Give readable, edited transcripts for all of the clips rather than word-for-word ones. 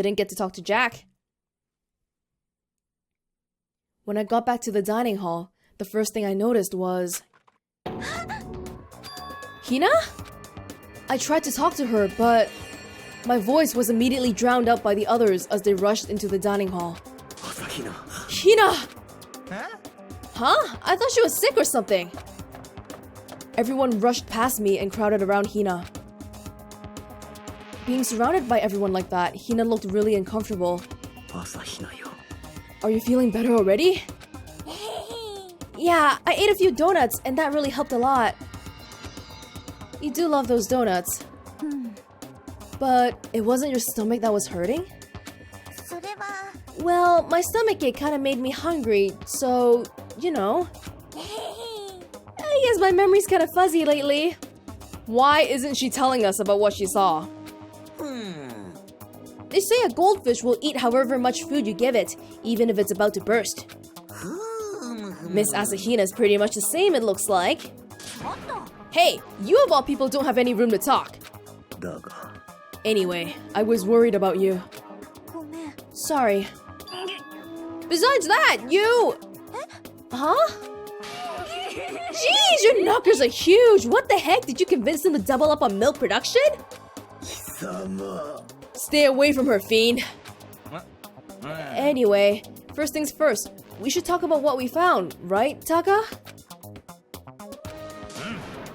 didn't get to talk to Jack. When I got back to the dining hall, the first thing I noticed was... Hina? I tried to talk to her, but my voice was immediately drowned out by the others as they rushed into the dining hall. Hina! Huh? I thought she was sick or something. Everyone rushed past me and crowded around Hina. Being surrounded by everyone like that, Hina looked really uncomfortable. Are you feeling better already? Yeah, I ate a few donuts and that really helped a lot. You do love those donuts. But it wasn't your stomach that was hurting? Well, my stomachache kind of made me hungry, so, you know. I guess my memory's kind of fuzzy lately. Why isn't she telling us about what she saw? They say a goldfish will eat however much food you give it, even if it's about to burst. Miss Asahina's pretty much the same, it looks like. Hey, you of all people don't have any room to talk. Anyway, I was worried about you. Sorry. Besides that, you... Huh? Jeez, your knockers are huge! What the heck? Did you convince them to double up on milk production? Stay away from her, fiend. Anyway, first things first, we should talk about what we found, right, Taka?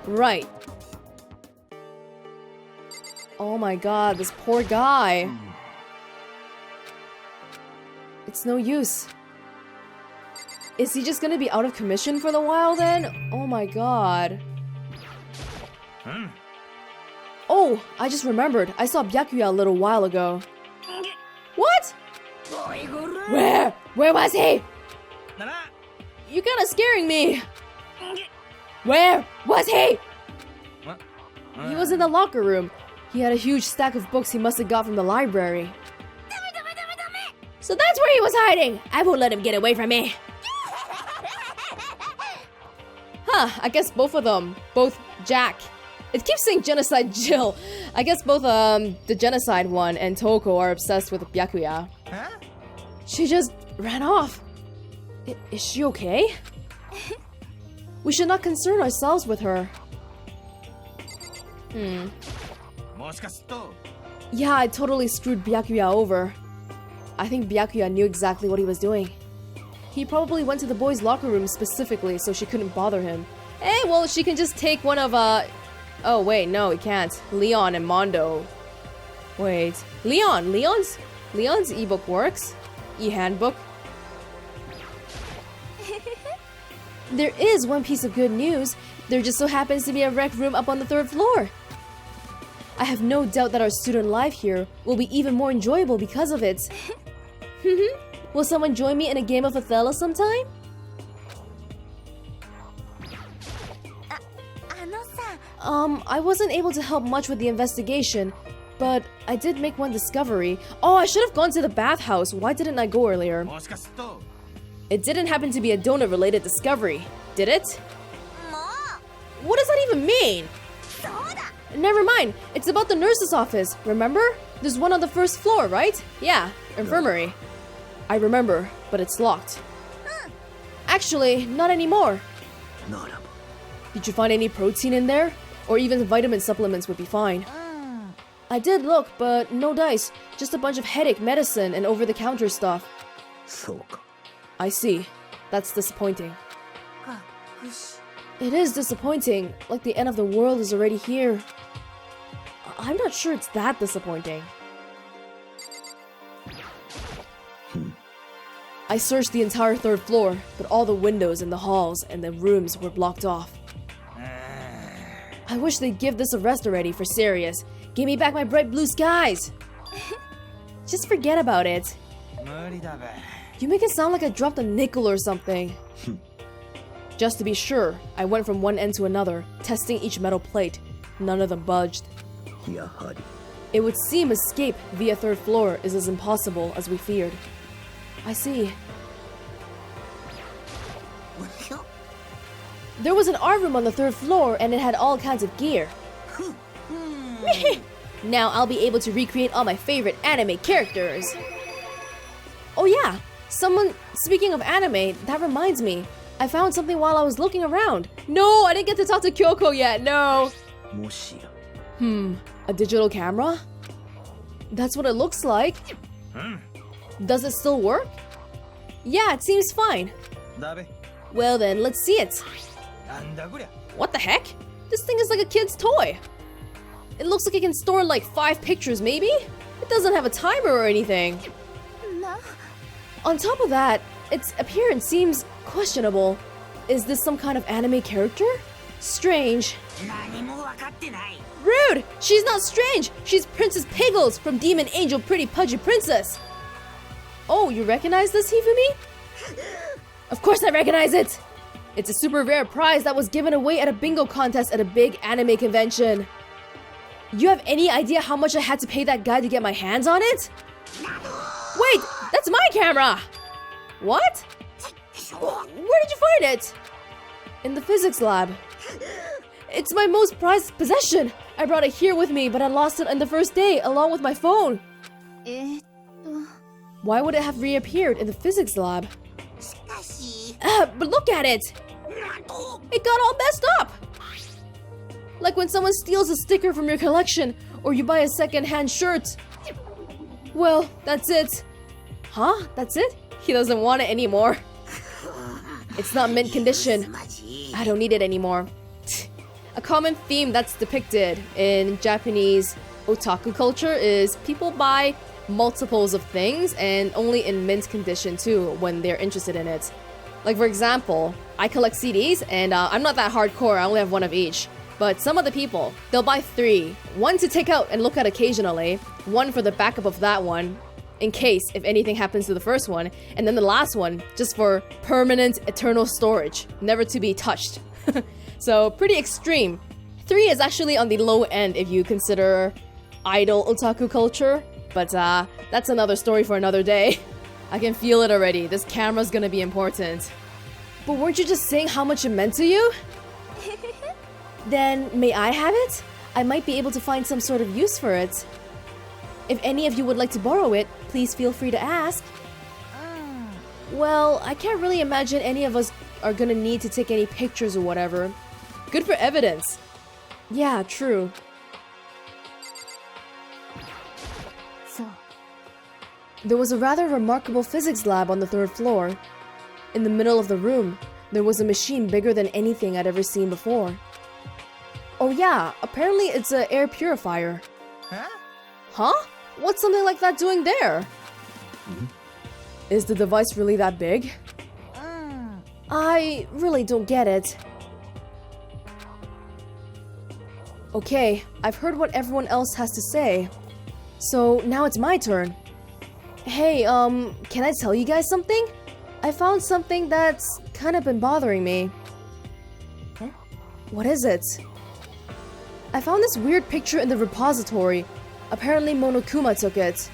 Right. Oh my god, this poor guy. It's no use. Is he just gonna be out of commission for the while then? Oh my god. Oh, I just remembered. I saw Byakuya a little while ago. What? Where? Where was he? You're kinda scaring me. Where was he? He was in the locker room. He had a huge stack of books he must have got from the library. So that's where he was hiding. I won't let him get away from me. Huh, I guess both of them. Both Jack. It keeps saying Genocide Jill. I guess both the Genocide one and Toko are obsessed with Byakuya. Huh? She just ran off. Is she okay? We should not concern ourselves with her. Yeah, I totally screwed Byakuya over. I think Byakuya knew exactly what he was doing. He probably went to the boys' locker room specifically so she couldn't bother him. Hey, well, she can just take one of, Oh, wait, no, he can't. Leon and Mondo. Wait. Leon's ebook works. E-handbook. There is one piece of good news. There just so happens to be a rec room up on the 3rd floor. I have no doubt that our student life here will be even more enjoyable because of it. Will someone join me in a game of Othello sometime? I wasn't able to help much with the investigation, but I did make one discovery. Oh, I should have gone to the bathhouse. Why didn't I go earlier? It didn't happen to be a donut-related discovery, did it? What does that even mean? Never mind, it's about the nurse's office, remember? There's one on the 1st floor, right? Yeah, infirmary. I remember, but it's locked. Actually, not anymore. Did you find any protein in there? Or even vitamin supplements would be fine. I did look, but no dice. Just a bunch of headache medicine and over-the-counter stuff. I see. That's disappointing. It is disappointing, like the end of the world is already here. I'm not sure it's that disappointing. I searched the entire 3rd floor, but all the windows in the halls and the rooms were blocked off. I wish they'd give this a rest already, for serious. Give me back my bright blue skies! Just forget about it. You make it sound like I dropped a nickel or something. Just to be sure, I went from one end to another, testing each metal plate. None of them budged. It would seem escape via 3rd floor is as impossible as we feared. I see. There was an art room on the 3rd floor and it had all kinds of gear. Now I'll be able to recreate all my favorite anime characters. Oh yeah, speaking of anime, that reminds me. I found something while I was looking around. No, I didn't get to talk to Kyoko yet, no. A digital camera? That's what it looks like. Does it still work? Yeah, it seems fine. Well then, let's see it. What the heck? This thing is like a kid's toy. It looks like it can store like 5 pictures, maybe? It doesn't have a timer or anything. On top of that, its appearance seems questionable. Is this some kind of anime character? Strange. Rude! She's not strange! She's Princess Piggles from Demon Angel Pretty Pudgy Princess! Oh, you recognize this, Hifumi? Of course I recognize it! It's a super rare prize that was given away at a bingo contest at a big anime convention. You have any idea how much I had to pay that guy to get my hands on it? Wait! That's my camera! What? Where did you find it? In the physics lab. It's my most prized possession! I brought it here with me, but I lost it on the first day, along with my phone. Why would it have reappeared in the physics lab? But look at it! It got all messed up! Like when someone steals a sticker from your collection, or you buy a second-hand shirt. Well, that's it. Huh? That's it? He doesn't want it anymore. It's not mint condition. I don't need it anymore. A common theme that's depicted in Japanese otaku culture is people buy multiples of things and only in mint condition too when they're interested in it. Like for example, I collect CDs and I'm not that hardcore, I only have one of each. But some of the people, they'll buy 3. One to take out and look at occasionally, one for the backup of that one, in case if anything happens to the first one, and then the last one just for permanent eternal storage, never to be touched. So pretty extreme. 3 is actually on the low end if you consider idol otaku culture, but that's another story for another day. I can feel it already, this camera's gonna be important. But weren't you just saying how much it meant to you? Then may I have it? I might be able to find some sort of use for it. If any of you would like to borrow it, please feel free to ask. Well, I can't really imagine any of us are gonna need to take any pictures or whatever. Good for evidence. Yeah, true. There was a rather remarkable physics lab on the 3rd floor. In the middle of the room, there was a machine bigger than anything I'd ever seen before. Oh yeah, apparently it's an air purifier. Huh? What's something like that doing there? Is the device really that big? I really don't get it. Okay, I've heard what everyone else has to say. So now it's my turn. Hey, can I tell you guys something? I found something that's kind of been bothering me. Huh? What is it? I found this weird picture in the repository. Apparently Monokuma took it.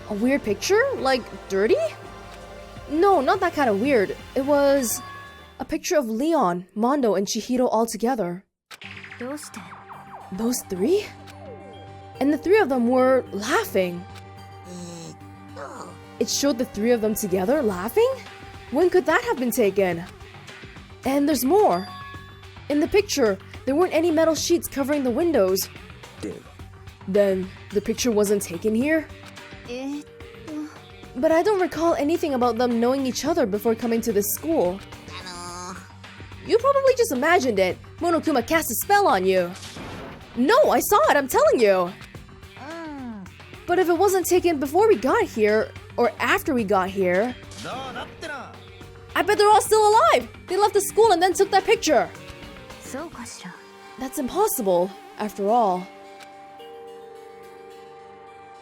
A weird picture? Like, dirty? No, not that kind of weird. It was a picture of Leon, Mondo, and Chihiro all together. Those 3? And the 3 of them were laughing. It showed the 3 of them together laughing? When could that have been taken? And there's more. In the picture, there weren't any metal sheets covering the windows. Then, the picture wasn't taken here? But I don't recall anything about them knowing each other before coming to this school. You probably just imagined it. Monokuma cast a spell on you. No, I saw it, I'm telling you. But if it wasn't taken before we got here, or after we got here, I bet they're all still alive! They left the school and then took that picture! That's impossible, after all.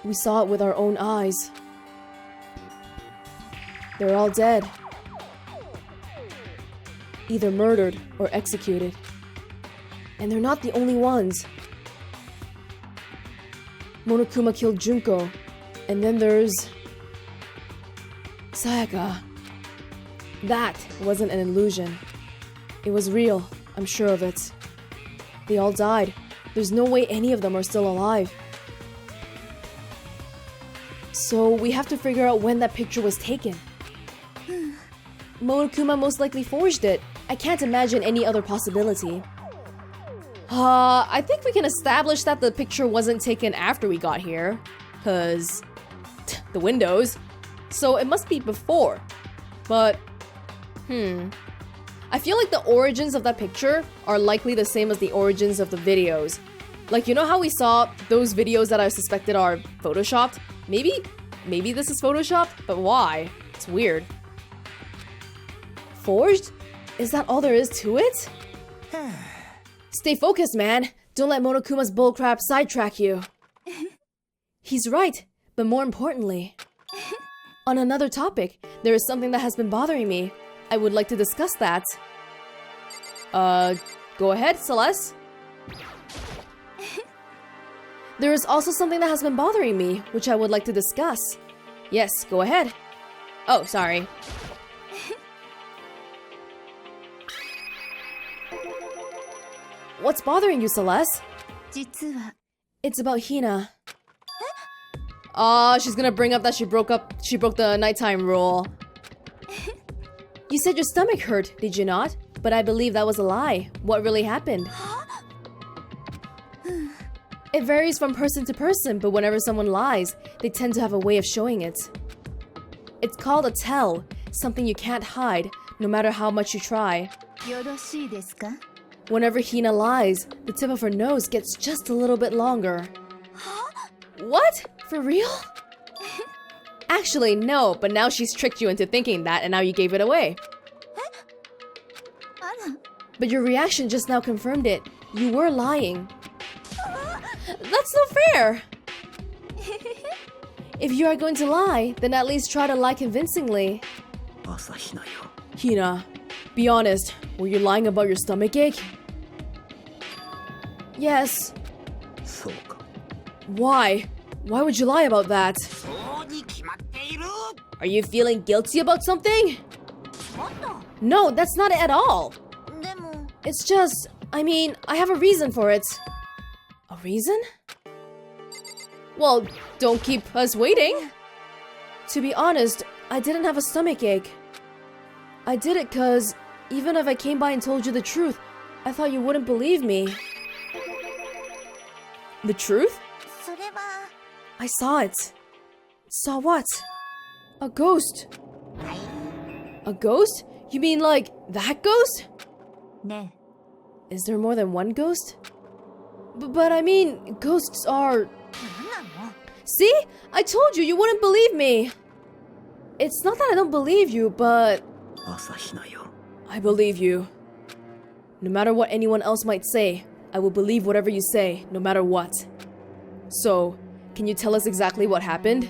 We saw it with our own eyes. They're all dead. Either murdered or executed. And they're not the only ones. Monokuma killed Junko, and then there's Sayaka. That wasn't an illusion. It was real, I'm sure of it. They all died. There's no way any of them are still alive. So we have to figure out when that picture was taken. Monokuma most likely forged it. I can't imagine any other possibility. I think we can establish that the picture wasn't taken after we got here. Cause the windows. So it must be before. But, I feel like the origins of that picture are likely the same as the origins of the videos. Like, you know how we saw those videos that I suspected are photoshopped? Maybe this is photoshopped, but why? It's weird. Forged? Is that all there is to it? Stay focused, man. Don't let Monokuma's bullcrap sidetrack you. He's right, but more importantly, on another topic, there is something that has been bothering me. I would like to discuss that. Go ahead, Celeste. There is also something that has been bothering me, which I would like to discuss. Yes, go ahead. Oh, sorry. What's bothering you, Celeste? It's about Hina. She's gonna bring up that she broke the nighttime rule. You said your stomach hurt, did you not? But I believe that was a lie. What really happened? It varies from person to person, but whenever someone lies, they tend to have a way of showing it. It's called a tell, something you can't hide, no matter how much you try. Whenever Hina lies, the tip of her nose gets just a little bit longer. What? For real? Actually, no, but now she's tricked you into thinking that, and now you gave it away. But your reaction just now confirmed it. You were lying. That's not fair! If you are going to lie, then at least try to lie convincingly. Hina, be honest, were you lying about your stomachache? Yes. Why? Why would you lie about that? Are you feeling guilty about something? No, that's not it at all. It's just, I have a reason for it. A reason? Well, don't keep us waiting. To be honest, I didn't have a stomachache. I did it cause, even if I came by and told you the truth, I thought you wouldn't believe me. The truth? I saw it. Saw what? A ghost. A ghost? You mean like that ghost? Is there more than one ghost? But I mean, ghosts are... See? I told you, you wouldn't believe me. It's not that I don't believe you, but... I believe you. No matter what anyone else might say, I will believe whatever you say, no matter what. So, can you tell us exactly what happened?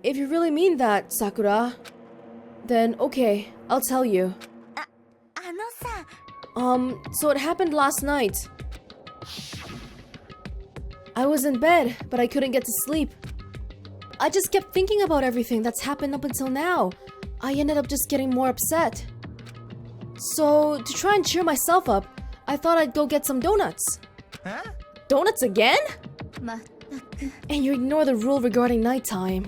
If you really mean that, Sakura, then okay, I'll tell you. So it happened last night. I was in bed, but I couldn't get to sleep. I just kept thinking about everything that's happened up until now. I ended up just getting more upset. So, to try and cheer myself up, I thought I'd go get some donuts. Huh? Donuts again? And you ignore the rule regarding nighttime.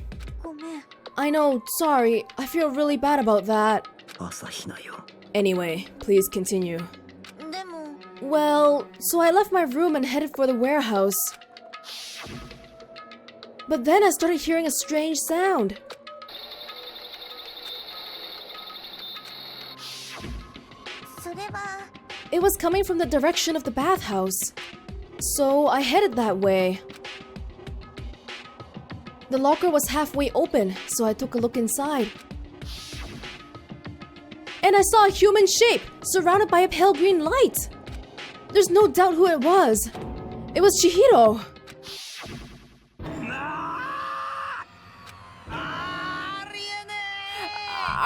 I know, sorry, I feel really bad about that. Anyway, please continue. Well, so I left my room and headed for the warehouse. But then I started hearing a strange sound. It was coming from the direction of the bathhouse. So I headed that way. The locker was halfway open, so I took a look inside. And I saw a human shape, surrounded by a pale green light. There's no doubt who it was. It was Chihiro.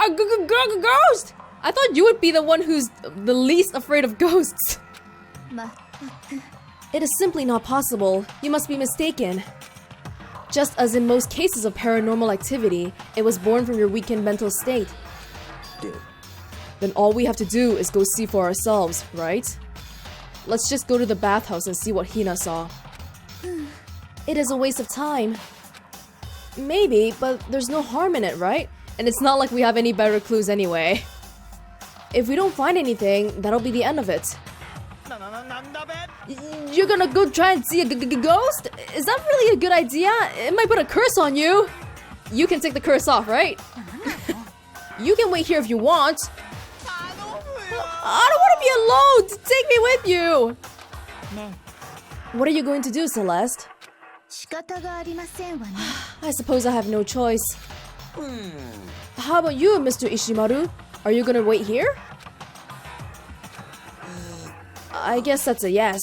A ghost! I thought you would be the one who's the least afraid of ghosts. It is simply not possible. You must be mistaken. Just as in most cases of paranormal activity, it was born from your weakened mental state. Then all we have to do is go see for ourselves, right? Let's just go to the bathhouse and see what Hina saw. It is a waste of time. Maybe, but there's no harm in it, right? And it's not like we have any better clues anyway. If we don't find anything, that'll be the end of it. You're gonna go try and see a ghost? Is that really a good idea? It might put a curse on you. You can take the curse off, right? You can wait here if you want. I don't want to be alone! Take me with you! What are you going to do, Celeste? I suppose I have no choice. How about you, Mr. Ishimaru? Are you gonna wait here? I guess that's a yes.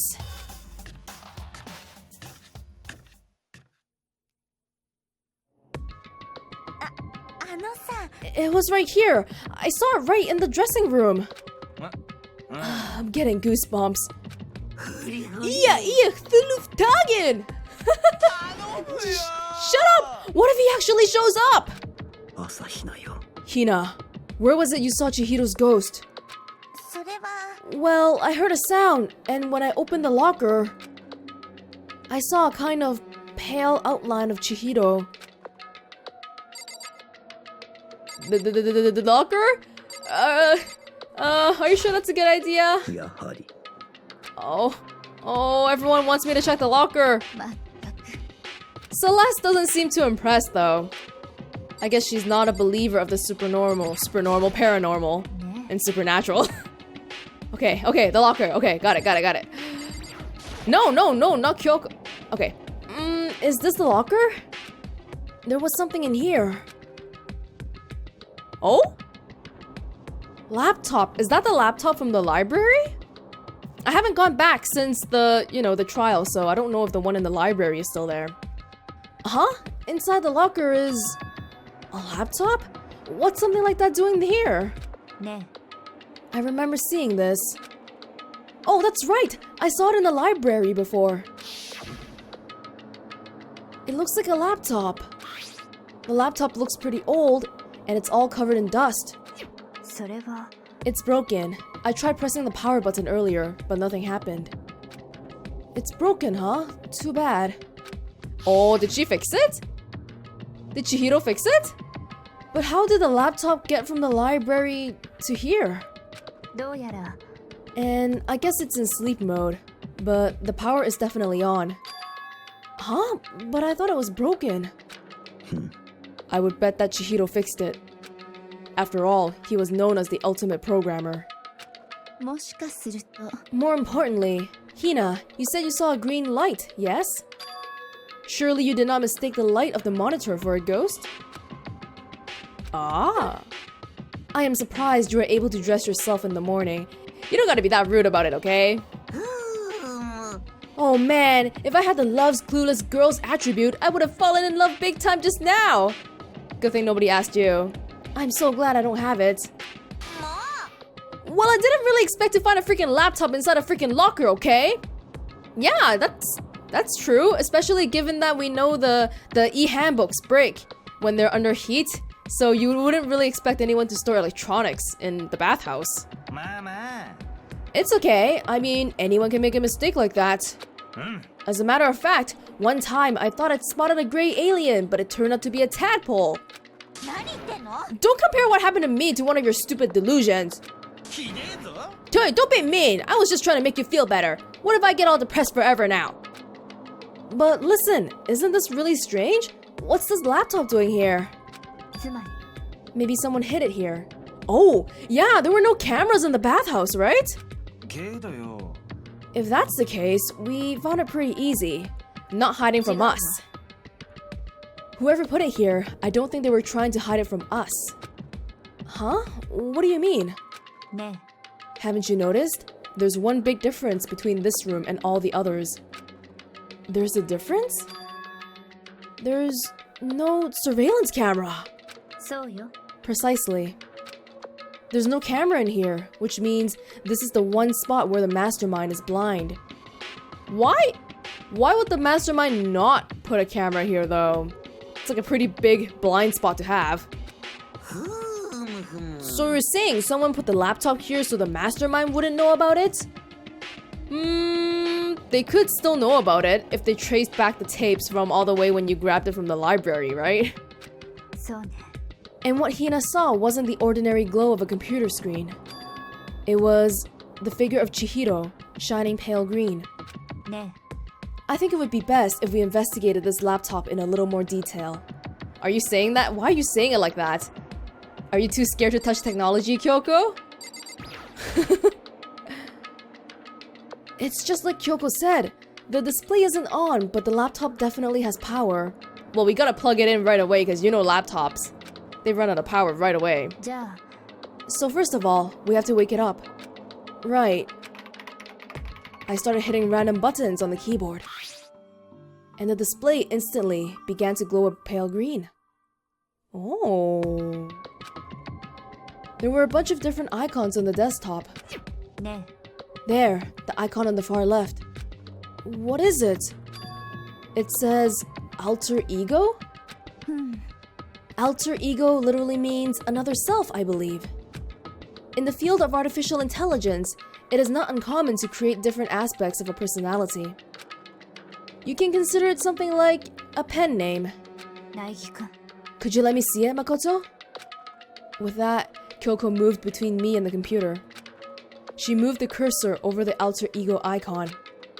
It was right here. I saw it right in the dressing room. I'm getting goosebumps. Tagen! Shut up! What if he actually shows up? Hina, where was it you saw Chihiro's ghost? Well, I heard a sound, and when I opened the locker, I saw a kind of pale outline of Chihiro. The locker? Are you sure that's a good idea? Oh, everyone wants me to check the locker. Celeste doesn't seem too impressed, though. I guess she's not a believer of the supernormal, paranormal, and supernatural. Okay, the locker. Okay, got it. No, not Kyoko. Okay. Is this the locker? There was something in here. Oh? Laptop. Is that the laptop from the library? I haven't gone back since the trial, so I don't know if the one in the library is still there. Huh? Inside the locker is a laptop? What's something like that doing here? I remember seeing this. Oh, that's right! I saw it in the library before. It looks like a laptop. The laptop looks pretty old, and it's all covered in dust. It's broken. I tried pressing the power button earlier, but nothing happened. It's broken, huh? Too bad. Oh, did she fix it? Did Chihiro fix it? But how did the laptop get from the library to here? And I guess it's in sleep mode, but the power is definitely on. Huh? But I thought it was broken. I would bet that Chihiro fixed it. After all, he was known as the ultimate programmer. More importantly, Hina, you said you saw a green light, yes? Surely you did not mistake the light of the monitor for a ghost? Ah. I am surprised you were able to dress yourself in the morning. You don't gotta be that rude about it, okay? Oh man, if I had the love's clueless girl's attribute, I would have fallen in love big time just now. Good thing nobody asked you. I'm so glad I don't have it. Well, I didn't really expect to find a freaking laptop inside a freaking locker, okay? Yeah, that's true, especially given that we know the e-handbooks break when they're under heat, so you wouldn't really expect anyone to store electronics in the bathhouse. It's okay, I mean, anyone can make a mistake like that. As a matter of fact, one time I thought I'd spotted a gray alien, but it turned out to be a tadpole. Don't compare what happened to me to one of your stupid delusions. Don't be mean, I was just trying to make you feel better. What if I get all depressed forever now? But listen, isn't this really strange? What's this laptop doing here? Maybe someone hid it here. Oh, yeah, there were no cameras in the bathhouse, right? If that's the case, we found it pretty easy. Not hiding from us. Whoever put it here, I don't think they were trying to hide it from us. Huh? What do you mean? Haven't you noticed? There's one big difference between this room and all the others. There's a difference? There's no surveillance camera. Precisely. There's no camera in here, which means this is the one spot where the mastermind is blind. Why would the mastermind not put a camera here, though? It's like a pretty big blind spot to have. So you're saying someone put the laptop here so the mastermind wouldn't know about it? They could still know about it if they traced back the tapes from all the way when you grabbed it from the library, right? And what Hina saw wasn't the ordinary glow of a computer screen. It was the figure of Chihiro, shining pale green. I think it would be best if we investigated this laptop in a little more detail. Are you saying that? Why are you saying it like that? Are you too scared to touch technology, Kyoko? It's just like Kyoko said. The display isn't on, but the laptop definitely has power. Well, we gotta plug it in right away because you know laptops. They run out of power right away. So first of all, we have to wake it up. Right. I started hitting random buttons on the keyboard. And the display instantly began to glow a pale green. Oh. There were a bunch of different icons on the desktop. There, the icon on the far left. What is it? It says alter ego? Alter ego literally means another self, I believe. In the field of artificial intelligence, it is not uncommon to create different aspects of a personality. You can consider it something like a pen name. Could you let me see it, Makoto? With that, Kyoko moved between me and the computer. She moved the cursor over the alter ego icon,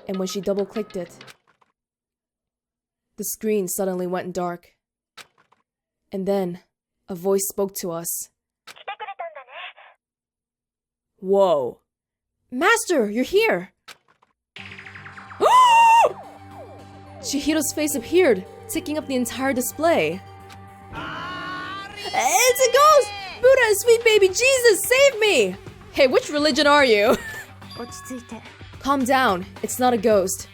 and when she double-clicked it, the screen suddenly went dark. And then, a voice spoke to us. Whoa. Master, you're here! Chihiro's face appeared, taking up the entire display. It's a ghost! Buddha and sweet baby Jesus, save me! Hey, which religion are you? Calm down, it's not a ghost.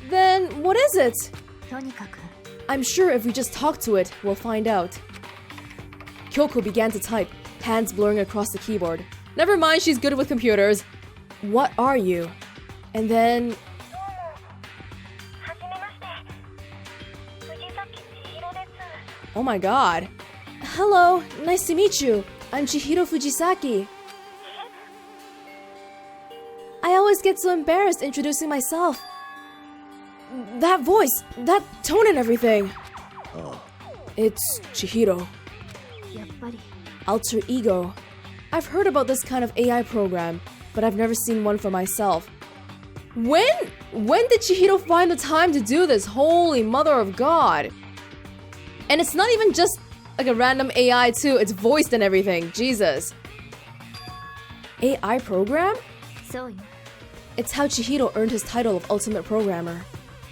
Then what is it? I'm sure if we just talk to it, we'll find out. Kyoko began to type, hands blurring across the keyboard. Never mind, she's good with computers. What are you? And then... Oh my god. Hello, nice to meet you. I'm Chihiro Fujisaki. I always get so embarrassed introducing myself. That voice, that tone and everything. It's Chihiro. Alter ego. I've heard about this kind of AI program, but I've never seen one for myself. When did Chihiro find the time to do this? Holy mother of God. And it's not even just like a random AI too, it's voiced and everything. Jesus. AI program? It's how Chihiro earned his title of Ultimate Programmer.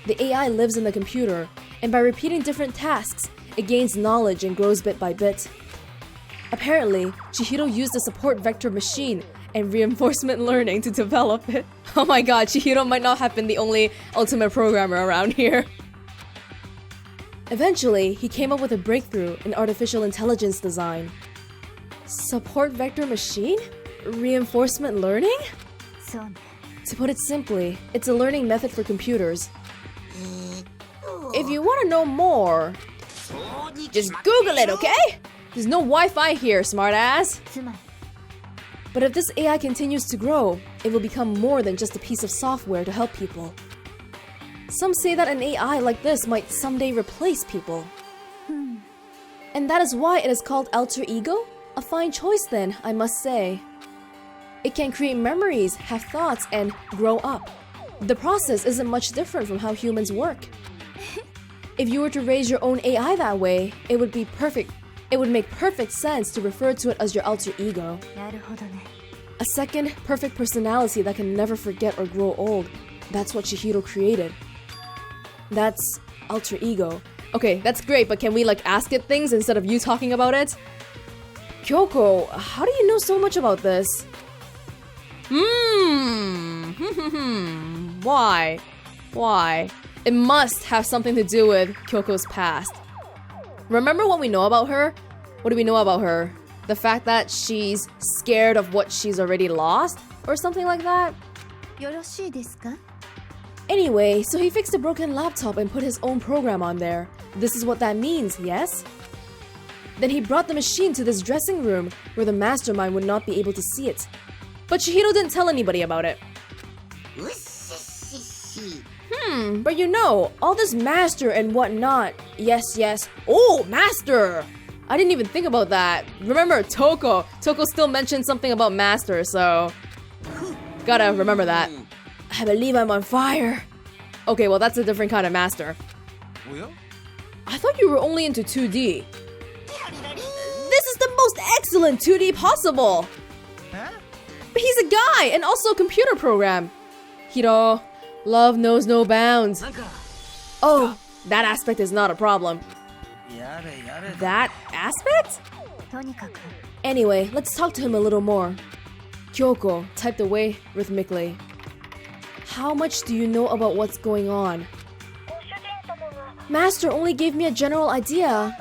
The AI lives in the computer, and by repeating different tasks, it gains knowledge and grows bit by bit. Apparently, Chihiro used a support vector machine and reinforcement learning to develop it. Oh my god, Chihiro might not have been the only ultimate programmer around here. Eventually, he came up with a breakthrough in artificial intelligence design. Support vector machine? Reinforcement learning? To put it simply, it's a learning method for computers. If you want to know more, just Google it, okay? There's no Wi-Fi here, smartass. But if this AI continues to grow, it will become more than just a piece of software to help people. Some say that an AI like this might someday replace people. And that is why it is called alter ego? A fine choice then, I must say. It can create memories, have thoughts, and grow up. The process isn't much different from how humans work. If you were to raise your own AI that way, it would be perfect. It would make perfect sense to refer to it as your alter ego. A second, perfect personality that can never forget or grow old. That's what Chihiro created. That's alter ego. Okay, that's great, but can we like ask it things instead of you talking about it? Kyoko, how do you know so much about this? Why? Why? It must have something to do with Kyoko's past. Remember what we know about her? What do we know about her? The fact that she's scared of what she's already lost? Or something like that? Anyway, so he fixed a broken laptop and put his own program on there. This is what that means, yes? Then he brought the machine to this dressing room where the mastermind would not be able to see it. But Chihiro didn't tell anybody about it. But you know, all this master and whatnot. Yes. Oh, master! I didn't even think about that. Remember, Toko still mentioned something about master, so... Gotta remember that. I believe I'm on fire. Okay, well that's a different kind of master. I thought you were only into 2D. This is the most excellent 2D possible! But he's a guy, and also a computer program. Hiro, love knows no bounds. Oh, that aspect is not a problem. That aspect? Anyway, let's talk to him a little more. Kyoko typed away rhythmically. How much do you know about what's going on? Master only gave me a general idea.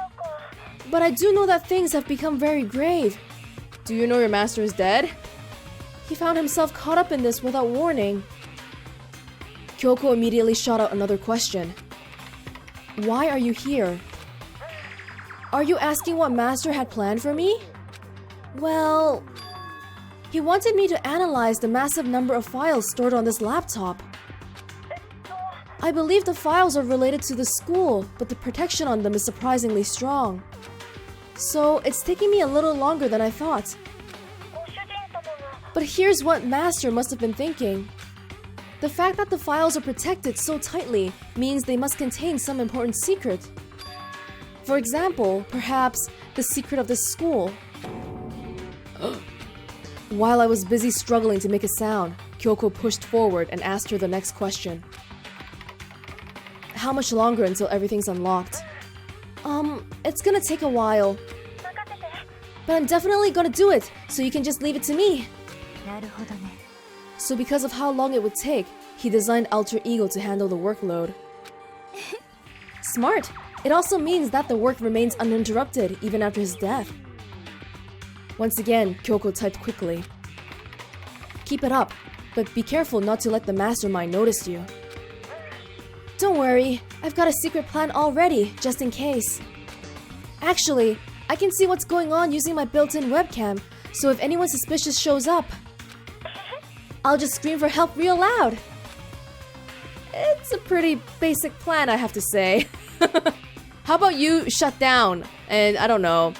But I do know that things have become very grave. Do you know your master is dead? He found himself caught up in this without warning. Kyoko immediately shot out another question. Why are you here? Are you asking what Master had planned for me? Well, he wanted me to analyze the massive number of files stored on this laptop. I believe the files are related to the school, but the protection on them is surprisingly strong. So it's taking me a little longer than I thought. But here's what Master must have been thinking. The fact that the files are protected so tightly means they must contain some important secret. For example, perhaps the secret of this school. While I was busy struggling to make a sound, Kyoko pushed forward and asked her the next question. How much longer until everything's unlocked? It's gonna take a while. But I'm definitely gonna do it, so you can just leave it to me. So because of how long it would take, he designed Alter Ego to handle the workload. Smart! It also means that the work remains uninterrupted even after his death. Once again, Kyoko typed quickly. Keep it up, but be careful not to let the mastermind notice you. Don't worry, I've got a secret plan already, just in case. Actually, I can see what's going on using my built-in webcam, so if anyone suspicious shows up, I'll just scream for help real loud. It's a pretty basic plan, I have to say. How about you shut down and, I don't know,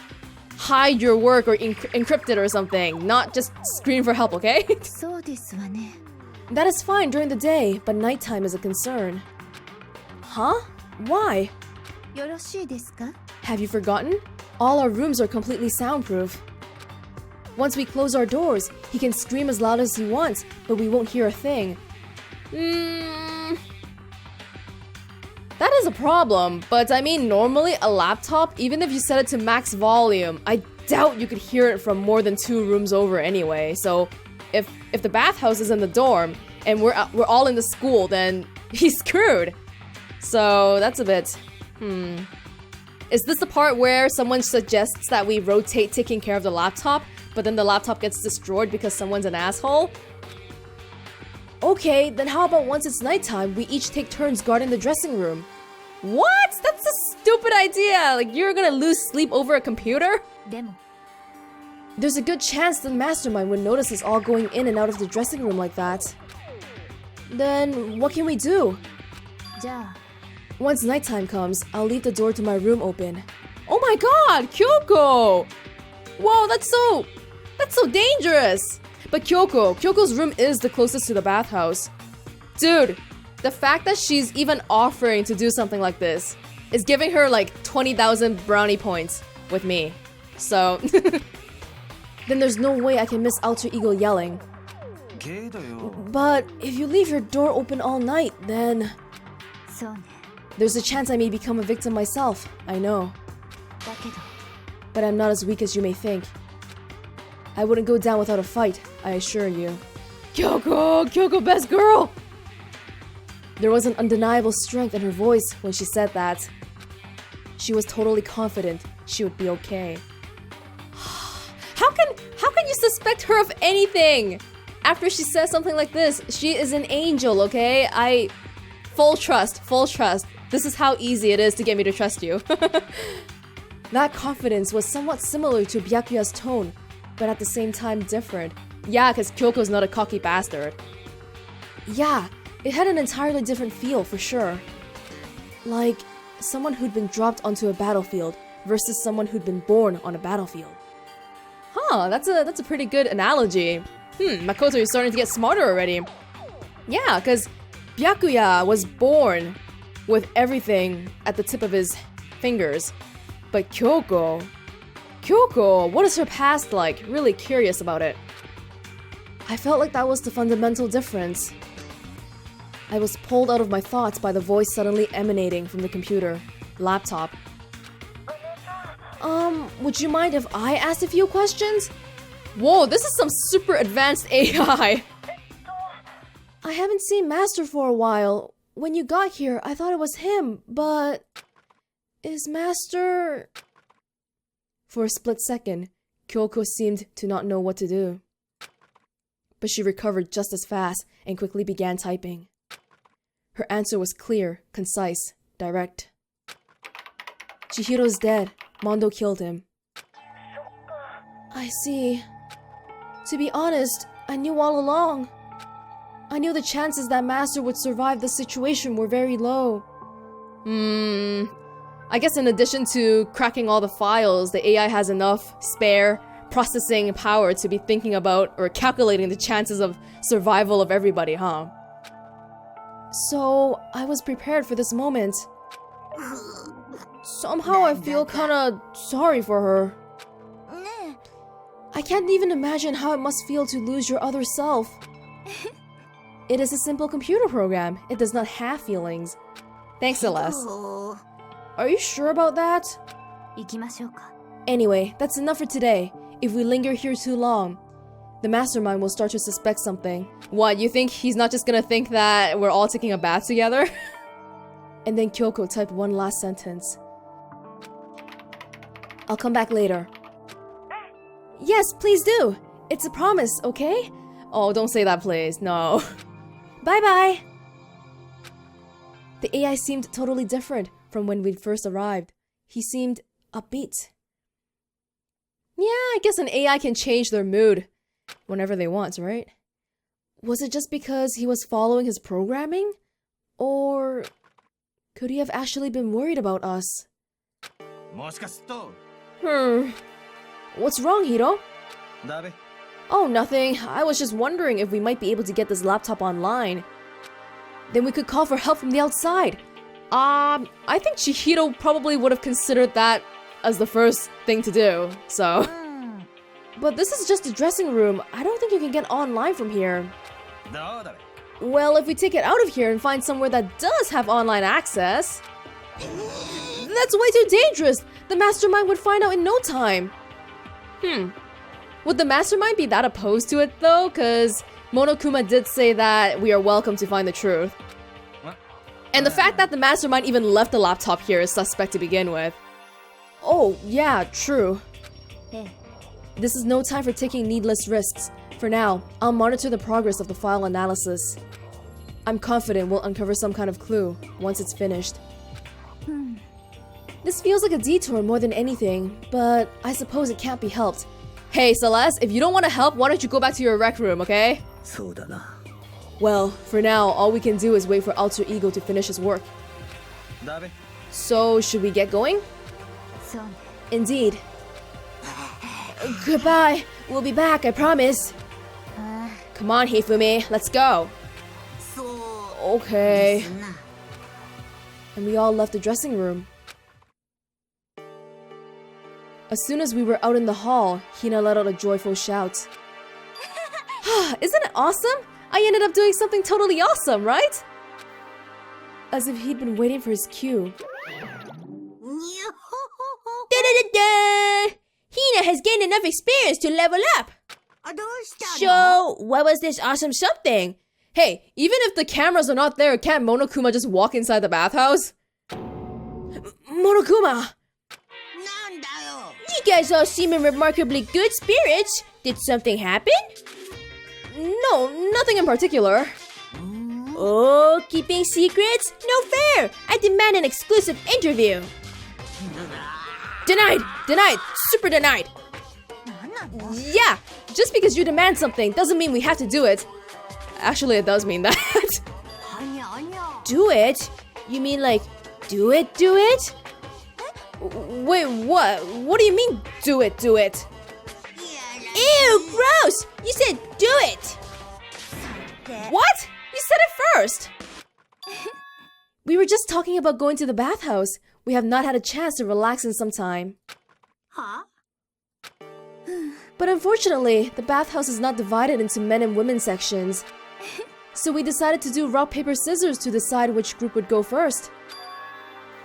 hide your work or encrypt it or something, not just scream for help, okay? That is fine during the day, but nighttime is a concern. Huh? Why? Have you forgotten? All our rooms are completely soundproof. Once we close our doors, he can scream as loud as he wants, but we won't hear a thing. That is a problem, but I mean, normally a laptop, even if you set it to max volume, I doubt you could hear it from more than 2 rooms over anyway. So if the bathhouse is in the dorm and we're all in the school, then he's screwed. So that's a bit, Is this the part where someone suggests that we rotate taking care of the laptop, but then the laptop gets destroyed because someone's an asshole? Okay, then how about once it's nighttime, we each take turns guarding the dressing room? What? That's a stupid idea! Like, you're gonna lose sleep over a computer? There's a good chance the mastermind would notice us all going in and out of the dressing room like that. Then, what can we do? Once nighttime comes, I'll leave the door to my room open. Oh my god, Kyoko! Whoa, that's so dangerous! But Kyoko's room is the closest to the bathhouse. Dude, the fact that she's even offering to do something like this is giving her like 20,000 brownie points with me. So, then there's no way I can miss Alter Ego yelling. But if you leave your door open all night, then... There's a chance I may become a victim myself, I know. But I'm not as weak as you may think. I wouldn't go down without a fight, I assure you. Kyoko, best girl! There was an undeniable strength in her voice when she said that. She was totally confident she would be okay. How can you suspect her of anything? After she says something like this, she is an angel, okay? Full trust. This is how easy it is to get me to trust you. That confidence was somewhat similar to Byakuya's tone, but at the same time different. Yeah, because Kyoko's not a cocky bastard. Yeah, it had an entirely different feel for sure. Like someone who'd been dropped onto a battlefield versus someone who'd been born on a battlefield. Huh, that's a pretty good analogy. Makoto is starting to get smarter already. Yeah, because Byakuya was born with everything at the tip of his fingers. But Kyoko, what is her past like? Really curious about it. I felt like that was the fundamental difference. I was pulled out of my thoughts by the voice suddenly emanating from the computer, laptop. Would you mind if I asked a few questions? Whoa, this is some super advanced AI. I haven't seen Master for a while. When you got here, I thought it was him, but... is Master... For a split second, Kyoko seemed to not know what to do. But she recovered just as fast and quickly began typing. Her answer was clear, concise, direct. Chihiro's dead. Mondo killed him. I see. To be honest, I knew all along. I knew the chances that Master would survive the situation were very low. I guess in addition to cracking all the files, the AI has enough spare processing power to be thinking about or calculating the chances of survival of everybody, huh? So, I was prepared for this moment. Somehow I feel kinda sorry for her. I can't even imagine how it must feel to lose your other self. It is a simple computer program. It does not have feelings. Thanks, Celeste. Are you sure about that? Anyway, that's enough for today. If we linger here too long, the mastermind will start to suspect something. What, you think he's not just gonna think that we're all taking a bath together? And then Kyoko typed one last sentence. I'll come back later. Yes, please do. It's a promise, okay? Oh, don't say that, please. No. Bye-bye. The AI seemed totally different from when we'd first arrived. He seemed upbeat. Yeah, I guess an AI can change their mood whenever they want, right? Was it just because he was following his programming? Or could he have actually been worried about us? What's wrong, Hiro? Oh, nothing. I was just wondering if we might be able to get this laptop online. Then we could call for help from the outside. I think Chihiro probably would have considered that as the first thing to do, so... But this is just a dressing room. I don't think you can get online from here. Well, if we take it out of here and find somewhere that does have online access... That's way too dangerous! The mastermind would find out in no time. Would the mastermind be that opposed to it though? Cause Monokuma did say that we are welcome to find the truth. And the fact that the mastermind even left the laptop here is suspect to begin with. Oh, yeah, true. This is no time for taking needless risks. For now, I'll monitor the progress of the file analysis. I'm confident we'll uncover some kind of clue once it's finished. This feels like a detour more than anything, but I suppose it can't be helped. Hey, Celeste, if you don't want to help, why don't you go back to your rec room, okay? Well, for now, all we can do is wait for Alter Ego to finish his work. So, should we get going? Indeed. Goodbye. We'll be back, I promise. Come on, Hifumi, let's go. Okay. And we all left the dressing room. As soon as we were out in the hall, Hina let out a joyful shout. Isn't it awesome? I ended up doing something totally awesome, right? As if he'd been waiting for his cue. Da-da-da-da! Hina has gained enough experience to level up! So, what was this awesome something? Hey, even if the cameras are not there, can't Monokuma just walk inside the bathhouse? Monokuma! You guys all seem in remarkably good spirits. Did something happen? No, nothing in particular. Oh, keeping secrets? No fair! I demand an exclusive interview. Denied! Denied! Super denied! Yeah, just because you demand something doesn't mean we have to do it. Actually, it does mean that. Do it? You mean like, do it? Wait, what? What do you mean, do it? Ew, gross! You said do it! What? You said it first! We were just talking about going to the bathhouse. We have not had a chance to relax in some time. Huh? But unfortunately, the bathhouse is not divided into men and women sections. So we decided to do rock, paper, scissors to decide which group would go first.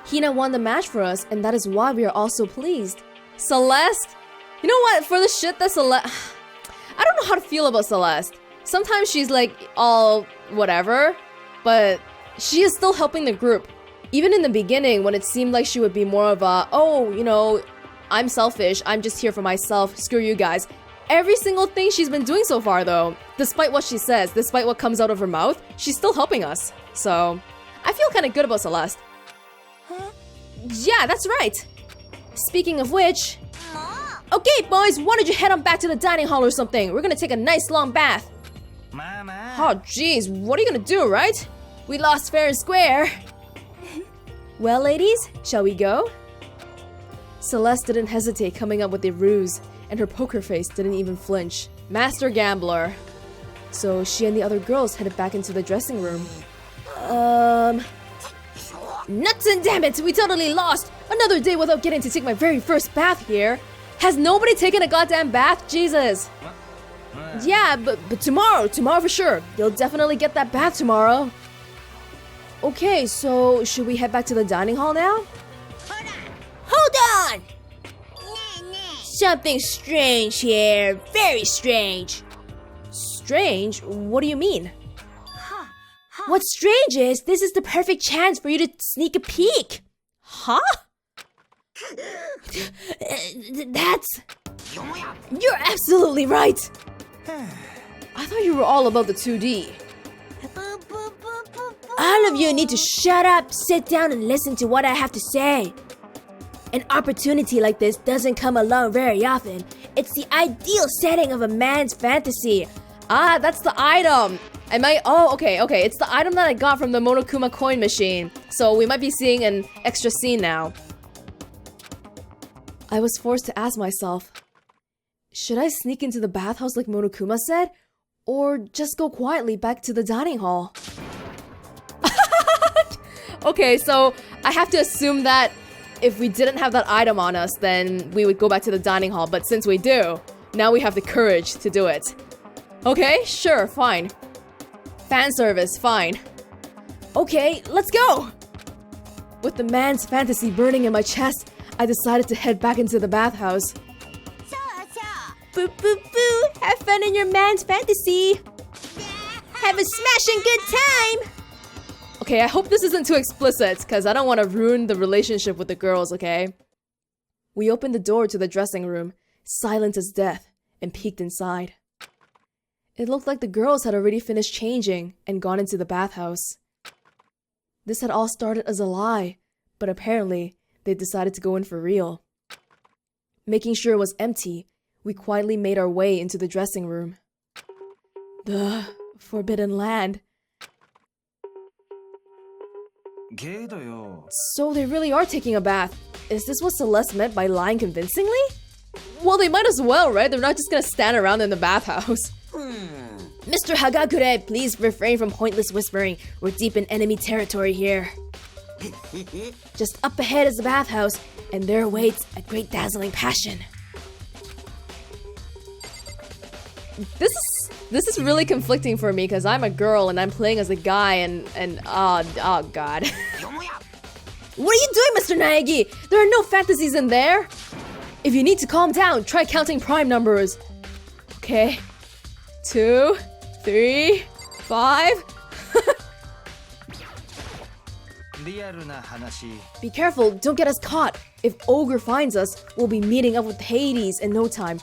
Hina won the match for us, and that is why we are all so pleased. Celeste? You know what? For the shit that Celeste... I don't know how to feel about Celeste. Sometimes she's like all whatever, but she is still helping the group. Even in the beginning, when it seemed like she would be more of a, oh, you know, I'm selfish, I'm just here for myself, screw you guys. Every single thing she's been doing so far though, despite what she says, despite what comes out of her mouth, she's still helping us. So, I feel kind of good about Celeste. Huh? Yeah, that's right. Speaking of which... Okay, boys, why don't you head on back to the dining hall or something? We're gonna take a nice long bath. Mama. Oh, jeez, what are you gonna do, right? We lost fair and square. Well, ladies, shall we go? Celeste didn't hesitate coming up with a ruse, and her poker face didn't even flinch. Master gambler. So she and the other girls headed back into the dressing room. Nuts and damn it, we totally lost! Another day without getting to take my very first bath here. Has nobody taken a goddamn bath? Jesus. Yeah, but tomorrow for sure. You'll definitely get that bath tomorrow. Okay, so should we head back to the dining hall now? Hold on! Something strange here. Very strange. Strange? What do you mean? What's strange is this is the perfect chance for you to sneak a peek. Huh? That's... You're absolutely right. I thought you were all about the 2D. All of you need to shut up, sit down, and listen to what I have to say. An opportunity like this doesn't come along very often. It's the ideal setting of a man's fantasy. Ah, that's the item. Okay. It's the item that I got from the Monokuma coin machine. So we might be seeing an extra scene now. I was forced to ask myself, should I sneak into the bathhouse like Monokuma said? Or just go quietly back to the dining hall? Okay, so I have to assume that if we didn't have that item on us, then we would go back to the dining hall. But since we do, now we have the courage to do it. Okay, sure, fine. Fan service, fine. Okay, let's go! With the man's fantasy burning in my chest, I decided to head back into the bathhouse. Boo boo boo! Have fun in your man's fantasy! Have a smashing good time! Okay, I hope this isn't too explicit, because I don't want to ruin the relationship with the girls, okay? We opened the door to the dressing room, silent as death, and peeked inside. It looked like the girls had already finished changing and gone into the bathhouse. This had all started as a lie, but apparently, they decided to go in for real. Making sure it was empty, we quietly made our way into the dressing room. The forbidden land. So they really are taking a bath. Is this what Celeste meant by lying convincingly? Well, they might as well, right? They're not just gonna stand around in the bathhouse. Mr. Hagakure, please refrain from pointless whispering. We're deep in enemy territory here. Just up ahead is the bathhouse, and there awaits a great dazzling passion. This is really conflicting for me because I'm a girl and I'm playing as a guy and oh god. What are you doing, Mr. Naegi? There are no fantasies in there. If you need to calm down, try counting prime numbers. Okay. 2, 3, 5. Be careful, don't get us caught. If Ogre finds us, we'll be meeting up with Hades in no time.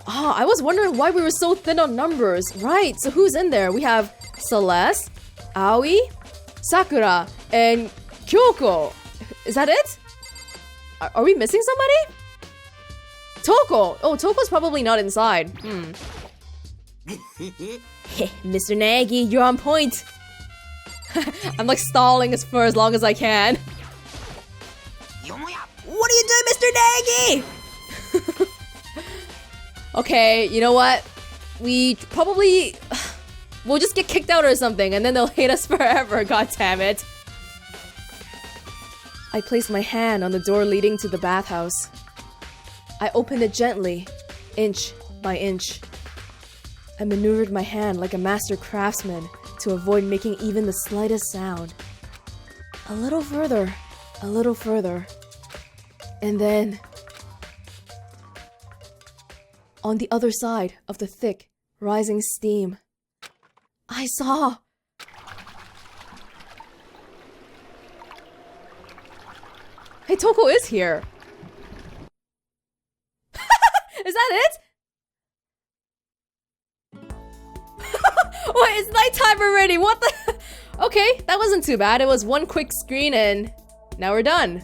Ah, I was wondering why we were so thin on numbers. Right, so who's in there? We have Celeste, Aoi, Sakura, and Kyoko. Is that it? Are we missing somebody? Toko! Oh, Toko's probably not inside. Mr. Nagy, you're on point. I'm like stalling for as long as I can. What are you doing, Mr. Nagy? Okay, you know what? We'll just get kicked out or something, and then they'll hate us forever, god damn it. I placed my hand on the door leading to the bathhouse. I opened it gently, inch by inch. I maneuvered my hand like a master craftsman to avoid making even the slightest sound. A little further, and then... on the other side of the thick, rising steam, I saw... Hey, Toko is here! Is that it? Wait, it's nighttime already, what the... Okay, that wasn't too bad. It was one quick screen and now we're done.